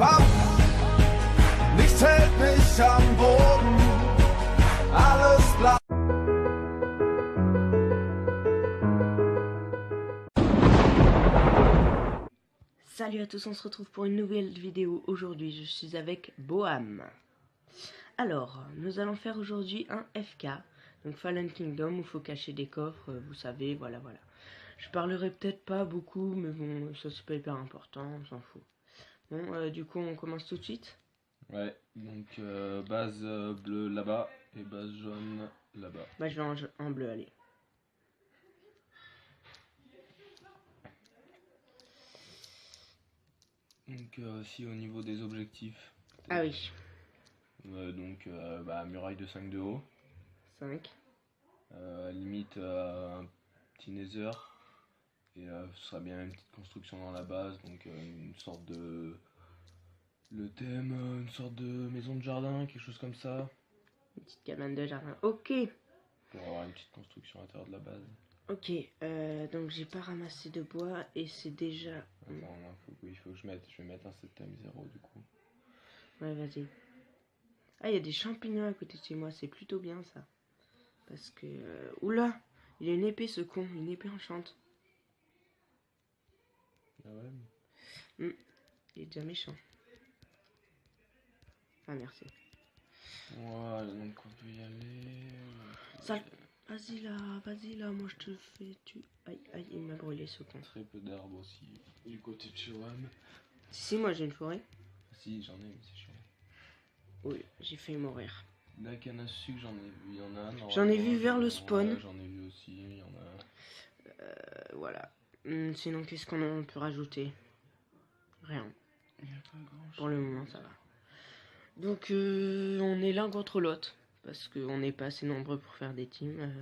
Bam! Nichts hält mich am Boden, alles bleibt. Salut à tous, on se retrouve pour une nouvelle vidéo. Aujourd'hui, je suis avec Boam. Alors, nous allons faire aujourd'hui un FK, donc Fallen Kingdom, où il faut cacher des coffres, vous savez, voilà. Je parlerai peut-être pas beaucoup, mais bon, ça c'est pas hyper important, on s'en fout. Bon, du coup, on commence tout de suite. Ouais, donc base bleue là-bas et base jaune là-bas. Bah, je vais en bleu, allez. Donc si au niveau des objectifs. Ah oui. Donc muraille de 5 de haut. 5. Limite un petit nether. Et ce sera bien une petite construction dans la base, donc une sorte de... Le thème, une sorte de maison de jardin, quelque chose comme ça. Une petite cabane de jardin, ok. Pour avoir une petite construction à l'intérieur de la base. Ok, donc j'ai pas ramassé de bois et c'est déjà... Attends, non, il faut que je vais mettre un septem 0 du coup. Ouais, vas-y. Ah, il y a des champignons à côté de chez moi, c'est plutôt bien ça. Parce que... oula, il a une épée ce con, une épée enchante. Ah ouais. Il est déjà méchant. Ah, merci. Voilà, donc on peut y aller. Ça... Vas-y là, moi je te fais... Aïe, il m'a brûlé ce con. Très peu d'arbres aussi, du côté de chez WAM. Si, moi j'ai une forêt. Si, j'en ai, mais c'est chiant. Oui, j'ai failli mourir. La canne à sucre, j'en ai vu, il y en a. J'en ai vu vers le spawn. Ouais, j'en ai vu aussi, il y en a. Voilà. Sinon, qu'est-ce qu'on peut rajouter? Rien. Il n'y a pas grand-chose. Pour le moment, ça va. Donc, on est l'un contre l'autre. Parce qu'on n'est pas assez nombreux pour faire des teams.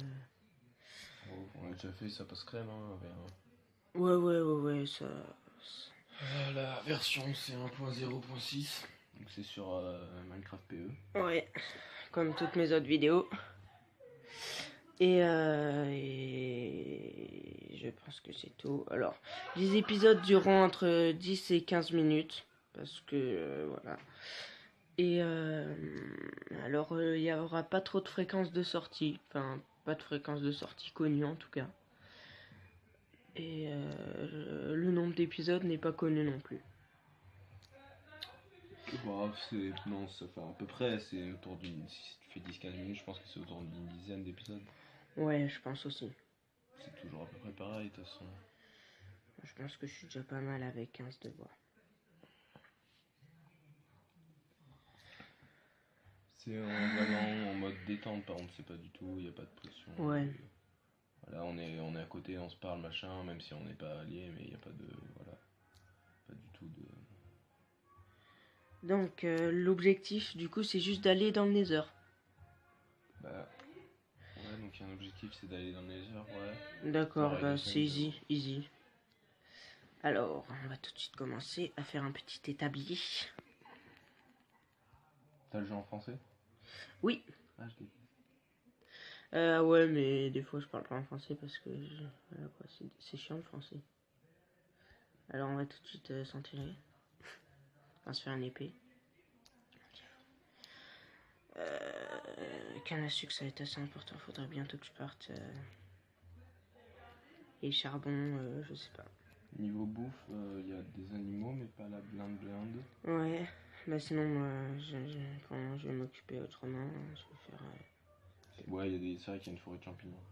On a déjà fait, ça passe crème. Hein, Ouais, ça... La version c'est 1.0.6. Donc c'est sur Minecraft PE. Ouais, comme toutes mes autres vidéos. Et je pense que c'est tout. Alors, les épisodes dureront entre 10 et 15 minutes. Parce que, voilà. Et alors, il n'y aura pas trop de fréquence de sortie. Enfin, pas de fréquence de sortie connue en tout cas. Et le nombre d'épisodes n'est pas connu non plus. Bah, non, ça fait à peu près, c'est autour d'une... Si tu fais 10-15 minutes, je pense que c'est autour d'une dizaine d'épisodes. Ouais, je pense aussi. C'est toujours à peu près pareil, de toute façon. Je pense que je suis déjà pas mal avec 15 de bois. C'est vraiment en mode détente, par contre, c'est pas du tout, il n'y a pas de pression. Ouais. Voilà, on est à côté, on se parle, machin, même si on n'est pas alliés, mais il n'y a pas de... Voilà. Pas du tout de... Donc, l'objectif, du coup, c'est juste d'aller dans le Nether. Bah... Ouais, donc il y a un objectif, c'est d'aller dans le Nether, ouais. D'accord, bah c'est easy. Alors, on va tout de suite commencer à faire un petit établi. T'as le jeu en français? Oui. Ah, je l'ai. Ouais, mais des fois je parle pas en français parce que voilà quoi, c'est chiant le français. Alors on va tout de suite s'en tirer. Enfin se faire une épée. Canne à sucre ça va être assez important, faudrait bientôt que je parte. Et charbon, je sais pas. Niveau bouffe, il y a des animaux, mais pas la blinde. Ouais, bah sinon quand je vais m'occuper autrement, je vais faire... Ouais, c'est vrai qu'il y a une forêt de champignons.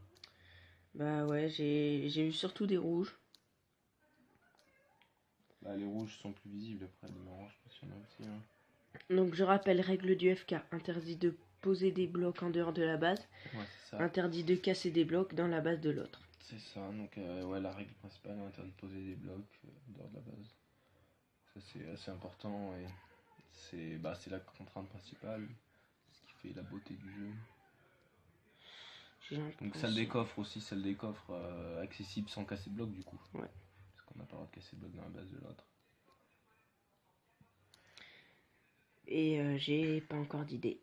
Bah ouais, j'ai eu surtout des rouges. Bah les rouges sont plus visibles après, les marrons, je pense qu'il y en a aussi. Hein. Donc je rappelle, règle du FK, interdit de poser des blocs en dehors de la base. Ouais, c'est ça. Interdit de casser des blocs dans la base de l'autre. C'est ça, donc ouais, la règle principale est interdit de poser des blocs en dehors de la base. Ça c'est assez important et c'est la contrainte principale, ce qui fait la beauté du jeu. Donc salle des coffres aussi, accessible sans casser de bloc du coup. Ouais. Parce qu'on n'a pas le droit de casser de bloc dans la base de l'autre. Et j'ai pas encore d'idée.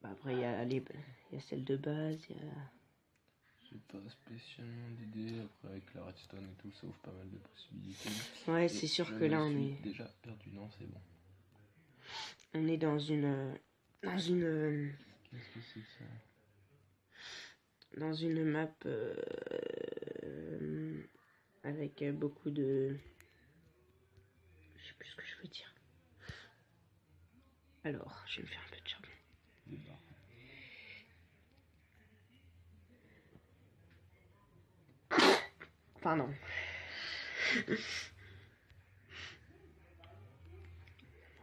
Bah après il y a celle de base, il y a... J'ai pas spécialement d'idées. Après, avec la redstone et tout, ça ouvre pas mal de possibilités. Ouais, Et c'est sûr je que là, me on suis est, déjà perdu. Non, c'est bon. on est dans une, Qu'est-ce que c'est que ça? dans une map avec beaucoup de, je sais plus ce que je veux dire. Alors, je vais me faire un peu de charbon. Des barres. Pardon.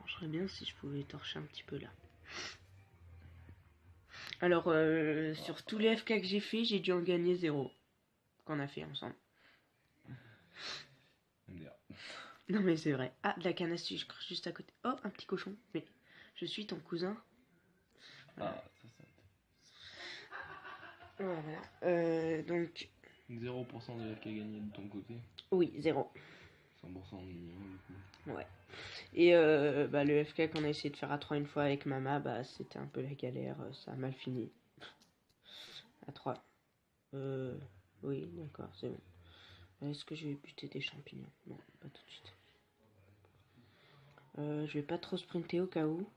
J'aimerais bien si je pouvais torcher un petit peu là. Alors, sur tous les FK que j'ai fait, j'ai dû en gagner 0. Qu'on a fait ensemble. MDR. Non mais c'est vrai. Ah, de la canne à sucre, je crache juste à côté. Oh, un petit cochon. Mais je suis ton cousin. Ah, ça. Voilà. Donc, 0% de FK gagné de ton côté. oui, 0. 100% de mien, du coup. Ouais. Et le FK qu'on a essayé de faire à 3 une fois avec Mama, bah c'était un peu la galère. Ça a mal fini. À 3. Oui, d'accord, c'est bon. Est-ce que je vais buter des champignons? Non, pas tout de suite. Je vais pas trop sprinter au cas où.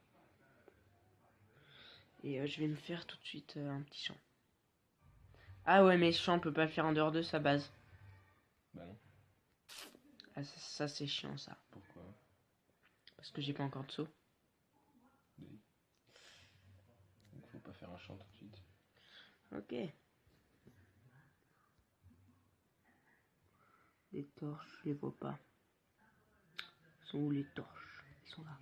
Et je vais me faire tout de suite un petit champ. Ah ouais, mais ce champ, on peut pas le faire en dehors de sa base. Bah non. Ah, ça c'est chiant ça. Pourquoi? Parce que j'ai pas encore de seau. Oui. Donc faut pas faire un champ tout de suite. Ok. Les torches, je les vois pas. Sont où les torches? Ils sont là.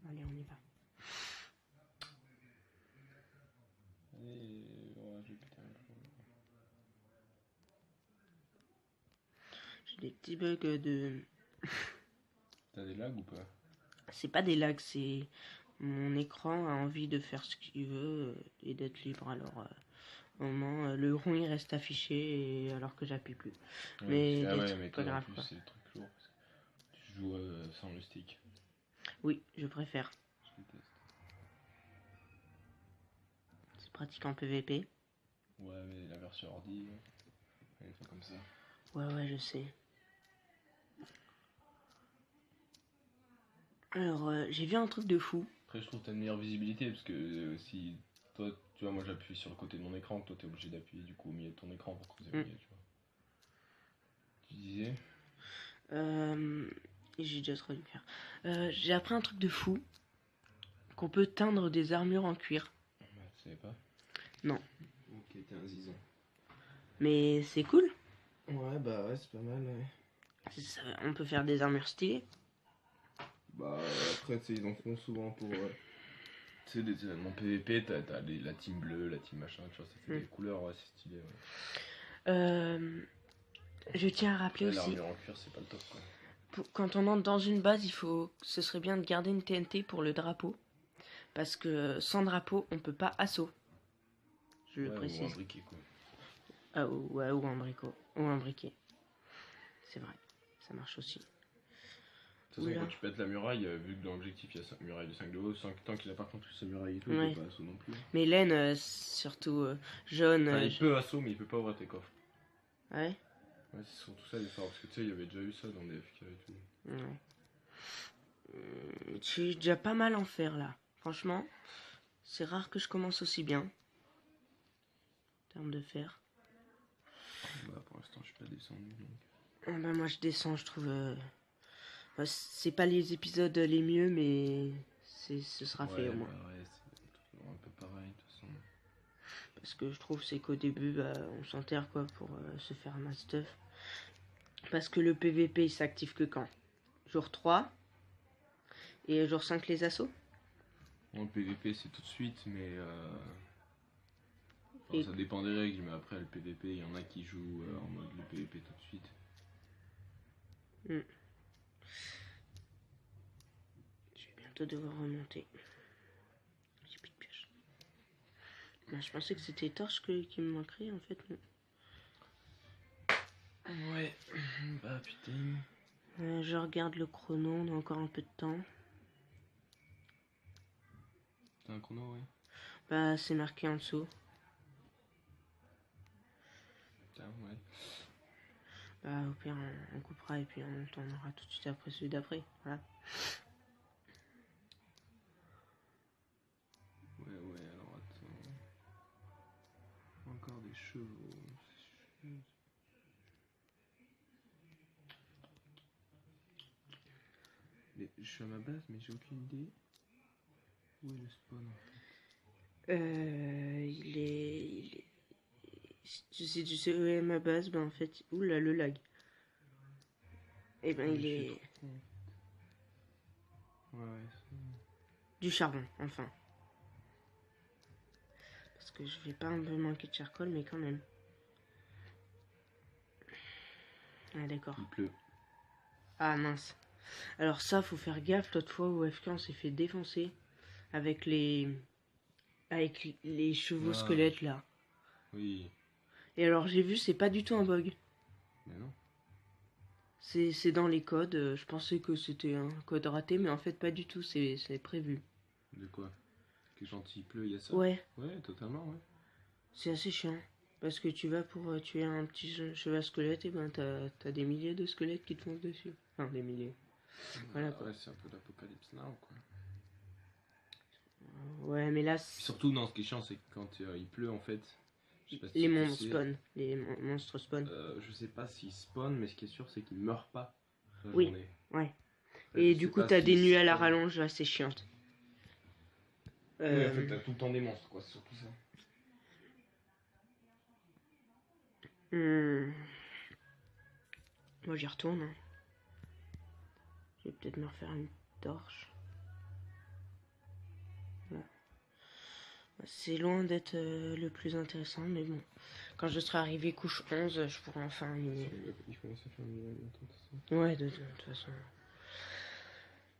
Allez, on y va. Allez, ouais, je vais péter un peu. J'ai des petits bugs de... T'as des lags ou pas? C'est pas des lags, c'est... Mon écran a envie de faire ce qu'il veut et d'être libre. Alors, au moment, le rond il reste affiché alors que j'appuie plus. Ouais, Mais ah des ouais, trucs mais pas toi en graves, plus quoi. c'est le truc lourd. Tu joues sans le stick. Oui, je préfère. Je déteste. C'est pratique en PVP. Ouais, mais la version ordi, elle fait comme ça. Ouais, je sais. Alors, j'ai vu un truc de fou. Après, je trouve que t'as une meilleure visibilité parce que si toi, tu vois, moi j'appuie sur le côté de mon écran, toi t'es obligé d'appuyer du coup au milieu de ton écran pour creuser au milieu, tu vois. Tu disais? J'ai déjà trop dû faire. J'ai appris un truc de fou. Qu'on peut teindre des armures en cuir. Bah, tu savais pas? Non. Ok, t'es un zizon. Mais c'est cool. Ouais, bah ouais, c'est pas mal, ouais. On peut faire des armures stylées. Bah après, tu sais, ils en font souvent pour. Tu sais, des événements PVP, t'as la team bleue, la team machin, tu vois, ça fait des couleurs, ouais, c'est stylé, ouais. Je tiens à rappeler aussi, L'armure en cuir, c'est pas le top, quoi. quand on entre dans une base, ce serait bien de garder une TNT pour le drapeau. Parce que sans drapeau, on peut pas assaut. Je le Ouais, précise. ou un briquet, quoi. Ah, ouais, ou un bricot. Ou un briquet. C'est vrai, ça marche aussi. De toute façon, quand tu pètes la muraille, vu que dans l'objectif il y a une muraille de 5 de haut, tant qu'il a pas construit sa muraille et tout, Ouais. il peut pas assaut non plus. Mais laine, surtout jaune. Enfin, il peut assaut, mais il peut pas ouvrir tes coffres. Ouais. Ouais, c'est surtout ça l'histoire, parce que tu sais, il y avait déjà eu ça dans des FK et tout. Ouais. Je suis déjà pas mal en fer là. Franchement, c'est rare que je commence aussi bien. En termes de fer. Bah, pour l'instant, je suis pas descendu donc. Ah bah moi je descends, je trouve. Bah, c'est pas les épisodes les mieux, mais ce sera fait au moins. Bah, ouais, c'est un peu pareil de toute façon. Parce que je trouve c'est qu'au début, bah, on s'enterre quoi pour se faire un stuff. Parce que le PVP il s'active que quand? Jour 3 et jour 5 les assauts. Bon, le PVP c'est tout de suite, mais Et- ça dépend des règles, mais après le PVP, il y en a qui jouent en mode le PVP tout de suite. Je vais bientôt devoir remonter. J'ai plus de pioche. Bah, je pensais que c'était torche qui me manquerait en fait. Non. Ouais, bah putain. Je regarde le chrono, on a encore un peu de temps. T'as un chrono, ouais. Bah, c'est marqué en dessous. Putain, ouais. Bah, au pire, on coupera et puis on tournera tout de suite après celui d'après. Voilà. Ouais, alors attends. Encore des chevaux. Mais je suis à ma base, mais j'ai aucune idée. Où est le spawn en fait? Tu sais où est ma base? Ben en fait, oula, le lag. Et ben il est Ouais. du charbon, enfin. Parce que je vais pas un peu manquer de charcoal, mais quand même. Ah d'accord. Il pleut. Ah mince. Alors ça, faut faire gaffe. L'autre fois où FK on s'est fait défoncer avec les chevaux squelettes là. Oui. Et alors j'ai vu, c'est pas du tout un bug. Mais non. C'est dans les codes. Je pensais que c'était un code raté, mais en fait pas du tout. C'est prévu. De quoi? Que quand il pleut, il y a ça? Ouais, Ouais, totalement, ouais. c'est assez chiant. Parce que tu vas pour tuer un petit cheval squelette, et ben t'as des milliers de squelettes qui te foncent dessus. Enfin, des milliers. Voilà, quoi. Ouais, c'est un peu l'apocalypse now, quoi. Ouais, mais là, Puis surtout, non, ce qui est chiant, c'est que quand il pleut, en fait. Je sais pas si les tu monstres sais, spawn. Les monstres spawn. je sais pas s'ils spawn, mais ce qui est sûr, c'est qu'ils meurent pas la Oui. journée. Ouais. Je Et sais du coup, pas t'as des s'ils nuits à la spawnent. rallonge assez chiantes. Oui, en fait, t'as tout le temps des monstres, quoi, c'est surtout ça. Moi, j'y retourne. Hein. Je vais peut-être me refaire une torche. Voilà. C'est loin d'être le plus intéressant, mais bon. Quand je serai arrivé couche 11, je pourrai enfin miner. Il commence à faire une bientôt, tout ça. Ouais, de toute façon.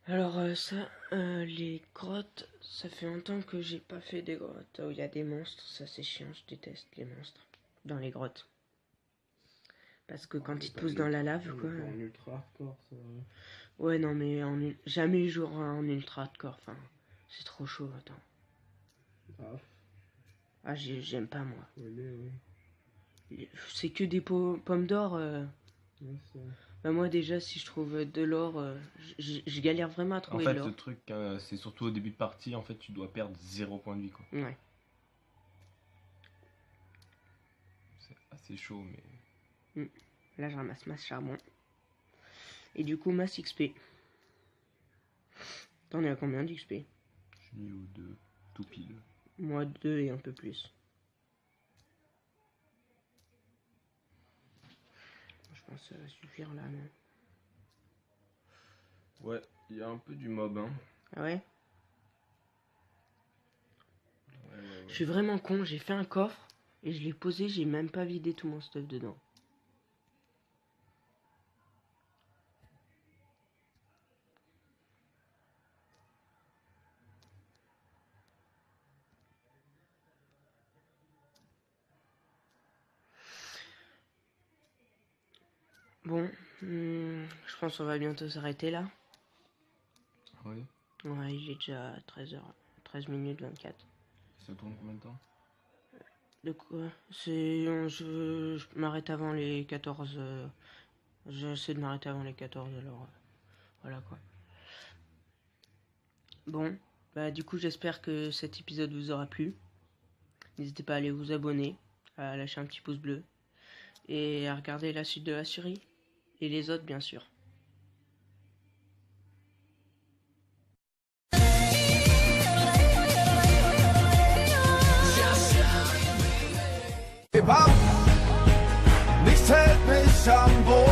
Alors ça, les grottes, ça fait longtemps que j'ai pas fait des grottes où il y a des monstres. Ça c'est chiant, je déteste les monstres dans les grottes. Parce que quand ils te poussent dans la lave, quoi. En ultra hardcore, ça. Ouais, non, mais jamais je jouerai en ultra hardcore. Enfin, c'est trop chaud, attends. Ah, j'aime pas, moi. Ouais. C'est que des pommes d'or. Ouais, Bah, moi, déjà, si je trouve de l'or, je galère vraiment à en trouver fait, de l'or. le truc, c'est surtout au début de partie, en fait, tu dois perdre 0 point de vie, quoi. Ouais. C'est assez chaud, mais. Là, je ramasse masse charbon. Et du coup, masse XP. T'en es à combien d'XP? Je suis mis au 2, tout pile. Moi, 2 et un peu plus. Je pense que ça va suffire là, non? Ouais, il y a un peu du mob, hein. Ah ouais? Ouais. Je suis vraiment con, j'ai fait un coffre et je l'ai posé, j'ai même pas vidé tout mon stuff dedans. Bon, je pense qu'on va bientôt s'arrêter là. Ouais. Ouais, il est déjà 13 minutes 24. Ça tourne combien de temps? De quoi? Je m'arrête avant les 14. J'essaie de m'arrêter avant les 14, alors voilà quoi. Bon, bah du coup j'espère que cet épisode vous aura plu. N'hésitez pas à aller vous abonner, à lâcher un petit pouce bleu et à regarder la suite de la série et les autres bien sûr. Hip-Hop, nichts hält mich am Boden.